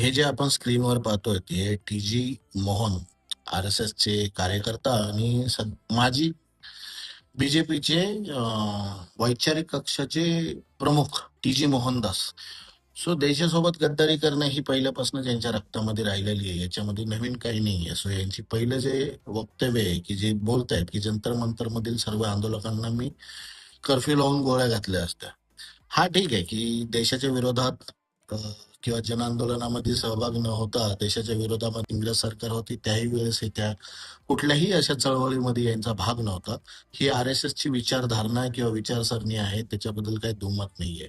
हे जे आपण स्क्रीनवर पाहतोय ते टी.जी. मोहन, आर-एस-एसचे कार्यकर्ता आणि माजी बी-जे-पीचे वैचारिक कक्षाचे प्रमुख टी.जी. मोहनदास. सो देशासोबत गद्दारी करणं ही पहिल्यापासून त्यांच्या रक्तामध्ये राहिलेली आहे. याच्यामध्ये नवीन काही नाहीये. सो यांची पहिलं जे वक्तव्य आहे, की जे बोलतायत, की जंतर मंतरमधील सर्व आंदोलकांना मी कर्फ्यू लावून गोळ्या घातल्या असत्या. हा ठीक आहे, की देशाच्या विरोधात अ, किंवा जनआंदोलनामध्ये सहभाग न होता देशाच्या विरोधामध्ये इंग्रज सरकार होती त्याही वेळेस हे त्या कुठल्याही अशा चळवळीमध्ये यांचा भाग नव्हता. ही आर-एस-एसची विचारधारणा किंवा विचारसरणी आहे, त्याच्याबद्दल काही दुमत नाहीये.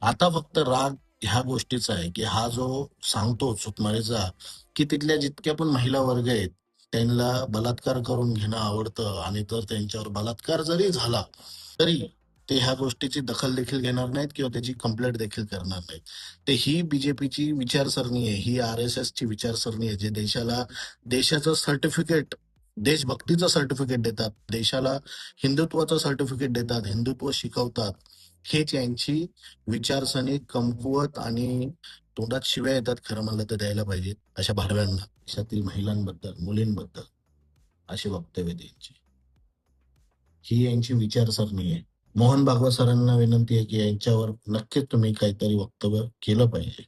आता फक्त राग ह्या गोष्टीचा आहे, की हा जो सांगतो सुकुमारेचा, की तिथल्या जितक्या पण महिला वर्ग आहेत, त्यांना बलात्कार करून घेणं आवडतं आणि जर त्यांच्यावर बलात्कार जरी झाला, तरी ते ह्या गोष्टीची दखल देखील घेणार नाहीत किंवा त्याची कंप्लेंट देखील करणार नाहीत. ते ही बीजेपीची विचारसरणी आहे, ही आर-एस-एसची विचारसरणी आहे, जे देशाचं सर्टिफिकेट, देशभक्तीचं सर्टिफिकेट देतात, देशाला हिंदुत्वाचं सर्टिफिकेट देतात, हिंदुत्व शिकवतात. हेच यांची विचारसरणी कमकुवत आणि तोंडात शिव्या येतात खरं म्हणलं तर द्यायला पाहिजे अशा भाडव्यांना, देशातील महिलांबद्दल, मुलींबद्दल अशी वक्तव्य द्यायची. ही यांची विचारसरणी आहे. मोहन भागवत सरांना विनंती आहे की यांच्यावर नक्कीच तुम्ही काहीतरी वक्तव्य केलं पाहिजे.